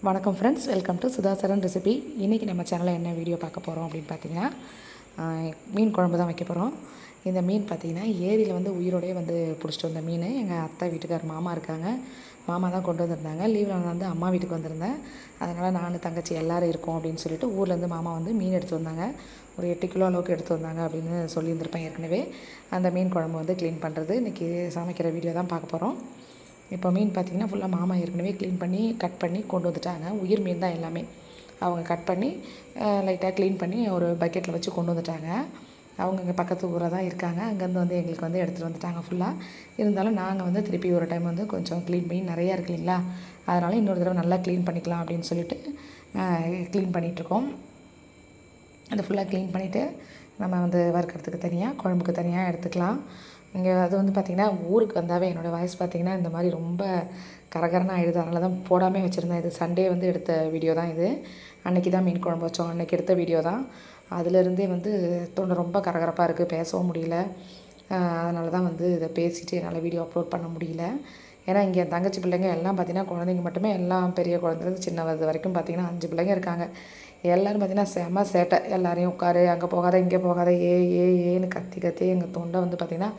வணக்கம் friends, welcome to Sudhasaran recipe. இன்றைக்கி நம்ம சேனலில் என்ன வீடியோ பார்க்க போகிறோம் அப்படின்னு பார்த்தீங்கன்னா, மீன் குழம்பு தான் வைக்க போகிறோம். இந்த மீன் பார்த்திங்கன்னா ஏரியில் வந்து உயிரோடே வந்து பிடிச்சிட்டு வந்த மீன். எங்கள் அத்தை வீட்டுக்கார் மாமா இருக்காங்க, மாமா தான் கொண்டு வந்திருந்தாங்க. லீவில் வந்து அம்மா வீட்டுக்கு வந்திருந்தேன். அதனால் நான் தங்கச்சி எல்லோரும் இருக்கோம் அப்படின்னு சொல்லிட்டு ஊர்லேருந்து மாமா வந்து மீன் எடுத்து வந்தாங்க. ஒரு 8 கிலோ அளவுக்கு எடுத்து வந்தாங்க அப்படின்னு சொல்லியிருந்திருப்பேன் ஏற்கனவே. அந்த மீன் குழம்பு வந்து க்ளீன் பண்ணுறது இன்றைக்கி சமைக்கிற வீடியோ தான் பார்க்க போகிறோம். இப்போ மீன் பார்த்திங்கன்னா ஃபுல்லாக மாமா ஏற்கனவே க்ளீன் பண்ணி கட் பண்ணி கொண்டு வந்துட்டாங்க. உயிர் மீன் தான் எல்லாமே. அவங்க கட் பண்ணி லைட்டாக க்ளீன் பண்ணி ஒரு பக்கெட்டில் வச்சு கொண்டு வந்துட்டாங்க. அவங்க இங்கே பக்கத்து ஊராக தான் இருக்காங்க. அங்கேருந்து வந்து எங்களுக்கு வந்து எடுத்துகிட்டு வந்துட்டாங்க ஃபுல்லாக. இருந்தாலும் நாங்கள் வந்து திருப்பி ஒரு டைம் வந்து கொஞ்சம் க்ளீன் பண்ணி நிறையா இருக்கு இல்லைங்களா, அதனால் இன்னொரு தடவை நல்லா க்ளீன் பண்ணிக்கலாம் அப்படின்னு சொல்லிட்டு க்ளீன் பண்ணிகிட்ருக்கோம். அதை ஃபுல்லாக க்ளீன் பண்ணிவிட்டு நம்ம வந்து வறுக்கிறதுக்கு தனியாக, குழம்புக்கு தனியாக எடுத்துக்கலாம். இங்கே அது வந்து பார்த்திங்கன்னா ஊருக்கு வந்தாவே என்னோடய வாய்ஸ் பார்த்திங்கன்னா இந்த மாதிரி ரொம்ப கரகரன்னு ஆகிடுது. அதனால தான் போடாமல் வச்சுருந்தேன். இது சண்டே வந்து எடுத்த வீடியோ தான் இது. அன்றைக்கி தான் மீன் குழம்பு வச்சோம், அன்றைக்கி எடுத்த வீடியோ தான். அதிலேருந்தே வந்து தொண்டை ரொம்ப கரகரப்பாக இருக்குது, பேசவும் முடியல. அதனால தான் வந்து இதை பேசிவிட்டு என்னால் வீடியோ அப்லோட் பண்ண முடியல. ஏன்னா இங்கே என் தங்கச்சி பிள்ளைங்க எல்லாம் பார்த்திங்கன்னா குழந்தைங்க மட்டுமே, எல்லாம் பெரிய குழந்தைலேருந்து சின்னது வரைக்கும் பார்த்திங்கன்னா 5 பிள்ளைங்க இருக்காங்க. எல்லோரும் பார்த்திங்கன்னா செம சேட்டை. எல்லாரையும் உட்காரு, அங்கே போகாத, இங்கே போகாத, ஏன்னு கத்தி கத்தி எங்கள் தொண்டை வந்து பார்த்திங்கன்னா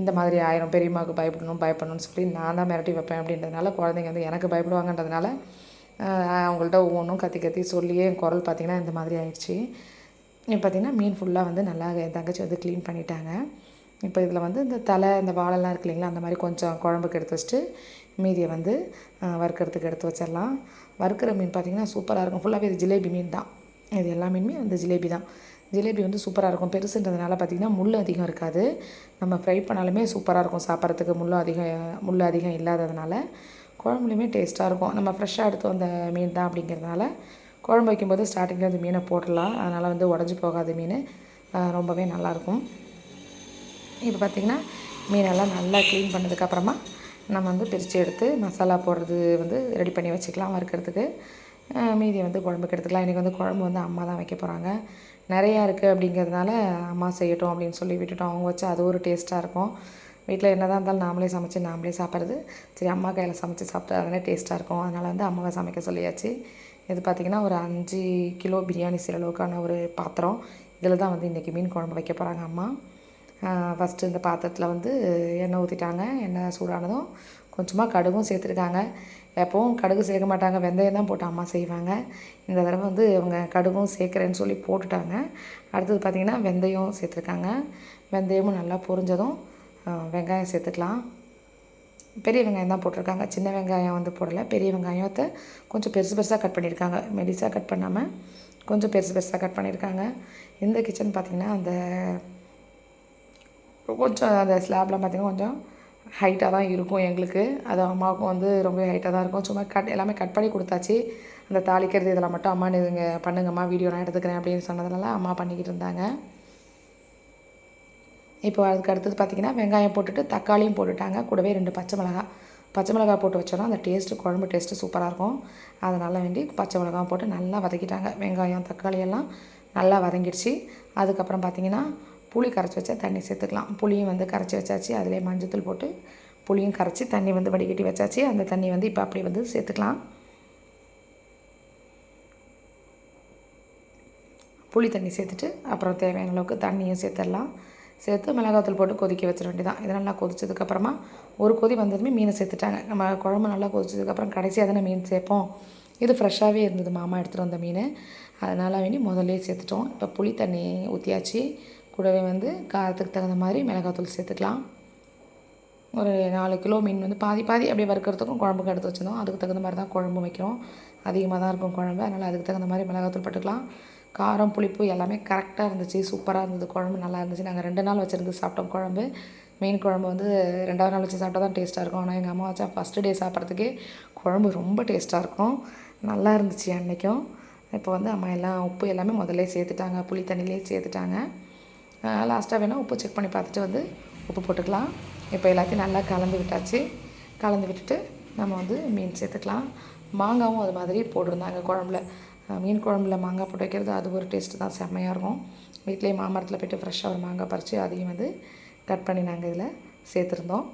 இந்த மாதிரி ஆயிரம். பெரியம்மாவுக்கு பயப்படணும்னு சொல்லி நான் தான் மிரட்டி வைப்பேன். அப்படின்றதுனால குழந்தைங்க வந்து எனக்கு பயப்படுவாங்கன்றதுனால அவங்கள்ட்ட ஒவ்வொன்றும் கத்தி கத்தி சொல்லியே என் குரல் பார்த்திங்கன்னா இந்த மாதிரி ஆயிடுச்சு. இப்போ பார்த்திங்கன்னா மீன் ஃபுல்லாக வந்து நல்லா என் தங்கச்சி வந்து க்ளீன் பண்ணிட்டாங்க. இப்போ இதில் வந்து இந்த தலை, இந்த வாழெல்லாம் இருக்கு இல்லைங்களா, அந்த மாதிரி கொஞ்சம் குழம்புக்கு எடுத்து வச்சுட்டு மீதியை வந்து வறுக்கிறதுக்கு எடுத்து வச்சிடலாம். வறுக்கிற மீன் பார்த்திங்கன்னா சூப்பராக இருக்கும். ஃபுல்லாகவே இது ஜிலேபி மீன் தான். இது எல்லா மீனுமே வந்து ஜிலேபி தான். ஜிலேபி வந்து சூப்பராக இருக்கும். பெருசுன்றதுனால பார்த்திங்கன்னா முள் அதிகம் இருக்காது. நம்ம ஃப்ரை பண்ணாலுமே சூப்பராக இருக்கும் சாப்பிட்றதுக்கு. முள் அதிகம் இல்லாததுனால குழம்புலையுமே டேஸ்ட்டாக இருக்கும். நம்ம ஃப்ரெஷ்ஷாக எடுத்து வந்த மீன் தான் அப்படிங்கிறதுனால குழம்பு வைக்கும்போது ஸ்டார்டிங்கில் அந்த மீனை போட்டுடலாம். அதனால் வந்து உடஞ்சி போகாத மீன் ரொம்பவே நல்லாயிருக்கும். இப்போ பார்த்திங்கன்னா மீனெல்லாம் நல்லா க்ளீன் பண்ணதுக்கப்புறமா நம்ம வந்து பிரித்து எடுத்து மசாலா போடுறது வந்து ரெடி பண்ணி வச்சுக்கலாம் வறுக்கிறதுக்கு. மீதியை வந்து குழம்புக்கு எடுத்துக்கலாம். இன்றைக்கி வந்து குழம்பு வந்து அம்மா தான் வைக்க போகிறாங்க. நிறையா இருக்குது அப்படிங்கிறதுனால அம்மா செய்யட்டும் அப்படின்னு சொல்லி விட்டுட்டோம். அவங்க வச்சு அது ஒரு டேஸ்ட்டாக இருக்கும். வீட்டில் என்ன தான் இருந்தாலும் நாமளே சமைச்சு நாமளே சாப்பிட்றது சரி, அம்மா கையில் சமைச்சு சாப்பிட்டா அதனால டேஸ்ட்டாக இருக்கும். அதனால் வந்து அம்மாவை சமைக்க சொல்லியாச்சு. இது பார்த்திங்கன்னா ஒரு 5 கிலோ பிரியாணி செய்கிற அளவுக்கான ஒரு பாத்திரம். இதில் தான் வந்து இன்றைக்கி மீன் குழம்பு வைக்க போகிறாங்க அம்மா. ஃபஸ்ட்டு இந்த பாத்திரத்தில் வந்து எண்ணெய் ஊற்றிட்டாங்க. எண்ணெய் சூடானதும் கொஞ்சமாக கடுகும் சேர்த்துருக்காங்க. எப்போவும் கடுகு சேர்க்க மாட்டாங்க, வெந்தயம் தான் போட்டு அம்மா செய்வாங்க. இந்த தடவை வந்து அவங்க கடுகும் சேர்க்குறேன்னு சொல்லி போட்டுட்டாங்க. அடுத்தது பார்த்திங்கன்னா வெந்தயம் சேர்த்துருக்காங்க. வெந்தயமும் நல்லா பொரிஞ்சதும் வெங்காயம் சேர்த்துக்கலாம். பெரிய வெங்காயம் தான் போட்டிருக்காங்க, சின்ன வெங்காயம் வந்து போடலை. பெரிய வெங்காயத்தை கொஞ்சம் பெருசு பெருசாக கட் பண்ணியிருக்காங்க. மெலிசாக கட் பண்ணாமல் கொஞ்சம் பெருசு பெருசாக கட் பண்ணியிருக்காங்க. இந்த கிச்சன் பார்த்திங்கன்னா அந்த கொஞ்சம் அந்த ஸ்லாப்லாம் பார்த்திங்கன்னா கொஞ்சம் ஹைட்டாக தான் இருக்கும் எங்களுக்கு. அது அம்மாவுக்கும் வந்து ரொம்ப ஹைட்டாக தான் இருக்கும். சும்மா எல்லாமே கட் பண்ணி கொடுத்தாச்சு. அந்த தாளிக்கிறது இதெல்லாம் மட்டும் அம்மா நீங்கள் பண்ணுங்கம்மா, வீடியோ நான் எடுத்துக்கிறேன் அப்படின்னு சொன்னதுனால அம்மா பண்ணிக்கிட்டு இருந்தாங்க. இப்போ அதுக்கு அடுத்தது பார்த்திங்கன்னா வெங்காயம் போட்டுட்டு தக்காளியும் போட்டுட்டாங்க. கூடவே 2 பச்சை மிளகா போட்டு வச்சோன்னா அந்த டேஸ்ட்டு, குழம்பு டேஸ்ட்டு சூப்பராக இருக்கும். அதனால் வேண்டி பச்சை மிளகா போட்டு நல்லா வதக்கிட்டாங்க. வெங்காயம் தக்காளி எல்லாம் நல்லா வதங்கிடுச்சு. அதுக்கப்புறம் பார்த்திங்கன்னா புளி கரைச்சி வச்சா தண்ணி சேர்த்துக்கலாம். புளியும் வந்து கரைச்சி வச்சாச்சு. அதிலே மஞ்சத்தூள் போட்டு புளியும் கரைச்சி தண்ணி வந்து வடிகட்டி வச்சாச்சு. அந்த தண்ணி வந்து இப்போ அப்படி வந்து சேர்த்துக்கலாம். புளி தண்ணி சேர்த்துட்டு அப்புறம் தேவையான அளவுக்கு தண்ணியும் சேர்த்துடலாம். சேர்த்து மிளகாத்தூள் போட்டு கொதிக்க வச்சிட வேண்டியதான். இது நல்லா கொதிச்சதுக்கப்புறமா ஒரு கொதி வந்ததுமே மீனை சேர்த்துட்டாங்க. நம்ம குழம்பு நல்லா கொதிச்சதுக்கப்புறம் கடைசியாக தானே மீன் சேர்ப்போம். இது ஃப்ரெஷ்ஷாகவே இருந்தது, மாமா எடுத்துகிட்டு வந்த மீன். அதனால் வேண்டி முதல்லே சேர்த்துட்டோம். இப்போ புளி தண்ணி ஊற்றியாச்சு. கூடவே வந்து காரத்துக்கு தகுந்த மாதிரி மிளகாத்தூள் சேர்த்துக்கலாம். ஒரு 4 கிலோ மீன் வந்து பாதி அப்படியே வறுக்கிறதுக்கும் குழம்புக்கு எடுத்து வச்சுருந்தோம். அதுக்கு தகுந்த மாதிரி தான் குழம்பு வைக்கிறோம். அதிகமாக தான் இருக்கும் குழம்பு, அதனால் அதுக்கு தகுந்த மாதிரி மிளகாத்தூள் போட்டுக்கலாம். காரம் புளிப்பு எல்லாமே கரெக்டாக இருந்துச்சு. சூப்பராக இருந்தது. குழம்பு நல்லா இருந்துச்சு. நாங்கள் 2 நாள் வச்சுருந்து சாப்பிட்டோம் குழம்பு. மீன் குழம்பு வந்து 2வது நாள் வச்சு சாப்பிட்டா தான் டேஸ்ட்டாக இருக்கும். ஆனால் எங்கள் அம்மா வச்சா ஃபஸ்ட்டு டே சாப்பிட்றதுக்கே குழம்பு ரொம்ப டேஸ்ட்டாக இருக்கும். நல்லா இருந்துச்சு அன்றைக்கும். இப்போ வந்து அம்மா எல்லாம் உப்பு எல்லாமே முதல்ல சேர்த்துட்டாங்க. புளி தண்ணியிலே சேர்த்துட்டாங்க. லாஸ்ட்டாக வேணால் உப்பு செக் பண்ணி பார்த்துட்டு வந்து உப்பு போட்டுக்கலாம். இப்போ எல்லாத்தையும் நல்லா கலந்து விட்டாச்சு. கலந்து விட்டுட்டு நம்ம வந்து மீன் சேர்த்துக்கலாம். மாங்காவும் அது மாதிரி போட்டிருந்தாங்க குழம்புல. மீன் குழம்புல மாங்காய் போட்டு வைக்கிறது அது ஒரு டேஸ்ட்டு தான், செம்மையாக இருக்கும். வீட்டிலேயே மாமரத்தில் போய்ட்டு ஃப்ரெஷ்ஷாக ஒரு மாங்காய் பறித்து அதையும் வந்து கட் பண்ணி நாங்கள் இதில் சேர்த்துருந்தோம்.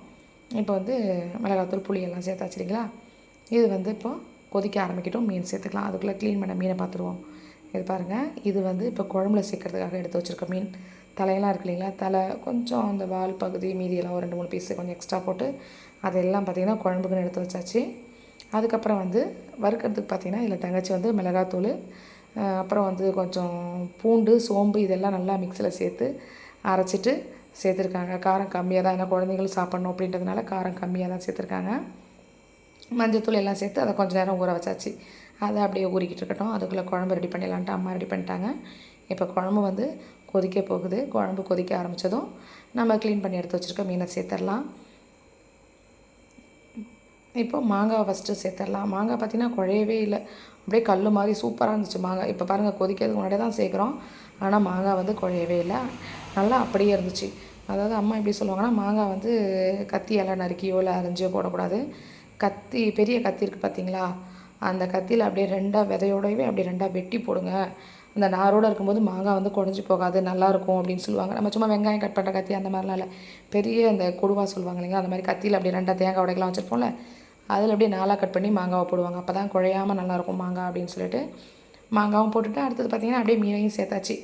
இப்போ வந்து மிளகாத்தூள் புளி எல்லாம் சேர்த்தாச்சு இல்லைங்களா. இது வந்து இப்போது கொதிக்க ஆரம்பிக்கட்டும். மீன் சேர்த்துக்கலாம். அதுக்குள்ளே க்ளீன் பண்ண மீனை பார்த்துருவோம். இது பாருங்கள், இது வந்து இப்போ குழம்புல சேர்க்கறதுக்காக எடுத்து வச்சுருக்க மீன். தலையெல்லாம் இருக்கு இல்லைங்களா, தலை கொஞ்சம் அந்த வால் பகுதி மீதியெல்லாம் ஒரு 2-3 பீஸு கொஞ்சம் எக்ஸ்ட்ரா போட்டு அதெல்லாம் பார்த்திங்கன்னா குழம்புக்குன்னு எடுத்து வச்சாச்சு. அதுக்கப்புறம் வந்து வறுக்கிறதுக்கு பார்த்திங்கன்னா இதில் தங்கச்சி வந்து மிளகாத்தூள், அப்புறம் வந்து கொஞ்சம் பூண்டு, சோம்பு இதெல்லாம் நல்லா மிக்சியில் சேர்த்து அரைச்சிட்டு சேர்த்துருக்காங்க. காரம் கம்மியாக தான், ஏன்னா குழந்தைங்களும் சாப்பிட்ணும் அப்படின்றதுனால காரம் கம்மியாக தான் சேர்த்துருக்காங்க. மஞ்சத்தூள் எல்லாம் சேர்த்து அதை கொஞ்சம் நேரம் ஊற வச்சாச்சு. அதை அப்படியே ஊறிக்கிட்டு இருக்கட்டும். அதுக்குள்ளே குழம்பு ரெடி பண்ணிடலான்ட்டு அம்மா ரெடி பண்ணிட்டாங்க. இப்போ குழம்பு வந்து கொதிக்க போகுது. குழம்பு கொதிக்க ஆரம்பித்ததும் நம்ம க்ளீன் பண்ணி எடுத்து வச்சுருக்க மீனை சேர்த்துடலாம். இப்போ மாங்காய் ஃபஸ்ட்டு சேர்த்துடலாம். மாங்காய் பார்த்திங்கன்னா குழையவே இல்லை, அப்படியே கல் மாதிரி சூப்பராக இருந்துச்சு மாங்காய். இப்போ பாருங்கள், கொதிக்கிறதுக்கு முன்னாடியே தான் சேர்க்குறோம், ஆனால் மாங்காய் வந்து குழையவே இல்லை, நல்லா அப்படியே இருந்துச்சு. அதாவது அம்மா எப்படி சொல்லுவாங்கன்னா, மாங்காய் வந்து கத்தியால் நறுக்கியோ இல்லை அரைஞ்சியோ போடக்கூடாது. கத்தி, பெரிய கத்தி இருக்குது பார்த்திங்களா, அந்த கத்தியில் அப்படியே ரெண்டாக விதையோடவே அப்படியே ரெண்டாக வெட்டி போடுங்க. அந்த நாரோடு இருக்கும்போது மாங்காய் வந்து குழஞ்சி போகாது, நல்லாயிருக்கும் அப்படின்னு சொல்லுவாங்க. நம்ம சும்மா வெங்காயம் கட் பண்ணுற கத்தி அந்த மாதிரிலாம் இல்லை, பெரிய அந்த கொடுவா சொல்லுவாங்க இல்லைங்களா, அந்த மாதிரி கத்தியில் அப்படியே ரெண்டாக தேங்காய் உடைக்கலாம் வச்சுருப்போம்ல, அதில் அப்படியே நாளாக கட் பண்ணி மாங்காவை போடுவாங்க. அப்போ தான் குழையாமல் நல்லாயிருக்கும் மாங்காய் அப்படின்னு சொல்லிட்டு மாங்காவும் போட்டுட்டு அடுத்தது பார்த்திங்கன்னா அப்படியே மீனையும் சேர்த்தாச்சு.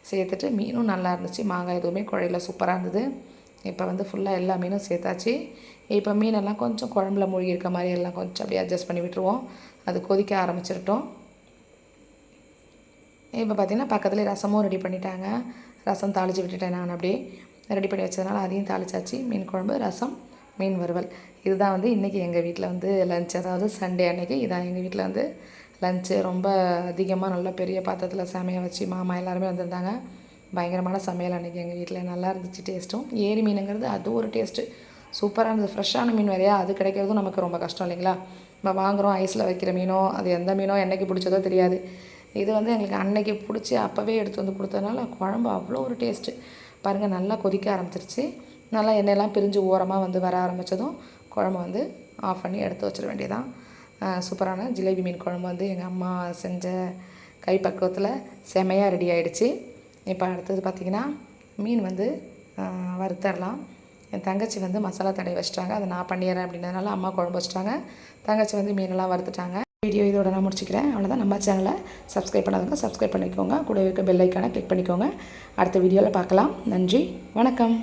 சேர்த்துட்டு மீனும் நல்லா இருந்துச்சு, மாங்காய் எதுவுமே குழையில சூப்பராக இருந்தது. இப்போ வந்து ஃபுல்லாக எல்லா மீனும் சேர்த்தாச்சு. இப்போ மீனெல்லாம் கொஞ்சம் குழம்புல மூழ்கி இருக்க மாதிரி எல்லாம் கொஞ்சம் அப்படியே அட்ஜஸ்ட் பண்ணி விட்டுருவோம். அது கொதிக்க ஆரம்பிச்சிருட்டோம். இப்போ பார்த்திங்கன்னா பக்கத்துலேயே ரசமும் ரெடி பண்ணிட்டாங்க. ரசம் தாளித்து விட்டுட்டேன் நான், அப்படியே ரெடி பண்ணி வச்சதுனால அதையும் தாளிச்சாச்சு. மீன் குழம்பு, ரசம், மீன் வறுவல், இதுதான் வந்து இன்றைக்கி எங்கள் வீட்டில் வந்து லஞ்ச். அதாவது சண்டே அன்றைக்கி இதான் எங்கள் வீட்டில் வந்து லஞ்சு. ரொம்ப அதிகமாக நல்ல பெரிய பாத்திரத்தில் சமையல் வச்சு மாமா எல்லாருமே வந்திருந்தாங்க. பயங்கரமான சமையல் அன்றைக்கி எங்கள் வீட்டில். நல்லா இருந்துச்சு டேஸ்ட்டும். ஏரி மீனுங்கிறது அது ஒரு டேஸ்ட்டு சூப்பராக இருந்தது. ஃப்ரெஷ்ஷான மீன் வேறையா, அது கிடைக்கிறதும் நமக்கு ரொம்ப கஷ்டம் இல்லைங்களா. நம்ம வாங்குகிறோம் ஐஸில் வைக்கிற மீனோ, அது எந்த மீனோ என்றைக்கு பிடிச்சதோ தெரியாது. இது வந்து எங்களுக்கு அன்னைக்கு பிடிச்சி அப்போவே எடுத்து வந்து கொடுத்ததுனால குழம்பு அவ்வளோ ஒரு டேஸ்ட்டு. பாருங்கள், நல்லா கொதிக்க ஆரம்பிச்சிருச்சு. நல்லா எண்ணெயெல்லாம் பிரிஞ்சு ஓரமாக வந்து வர ஆரம்பித்ததும் குழம்பு வந்து ஆஃப் பண்ணி எடுத்து வச்சிட வேண்டியதான். சூப்பரான ஜிலேபி மீன் குழம்பு வந்து எங்கள் அம்மா செஞ்ச கைப்பக்குவத்தில் செமையாக ரெடி ஆகிடுச்சு. இப்போ அடுத்தது பார்த்திங்கன்னா மீன் வந்து வறுத்தரலாம். என் தங்கச்சி வந்து மசாலா தடவி வச்சிட்டாங்க, அதை நான் பண்ணிடுறேன் அப்படின்றதுனால அம்மா குழம்பு வச்சிட்டாங்க. தங்கச்சி வந்து மீனெல்லாம் வறுத்துட்டாங்க. வீடியோ இதோட நான் முடிச்சுக்கிறேன். அவ்வளோதான். நம்ம சேனலை சப்ஸ்கிரைப் பண்ணாதவங்க சப்ஸ்கிரைப் பண்ணிக்கோங்க. கூட இருக்க பெல் ஐக்கானை கிளிக் பண்ணிக்கோங்க. அடுத்த வீடியோவில் பார்க்கலாம். நன்றி, வணக்கம்.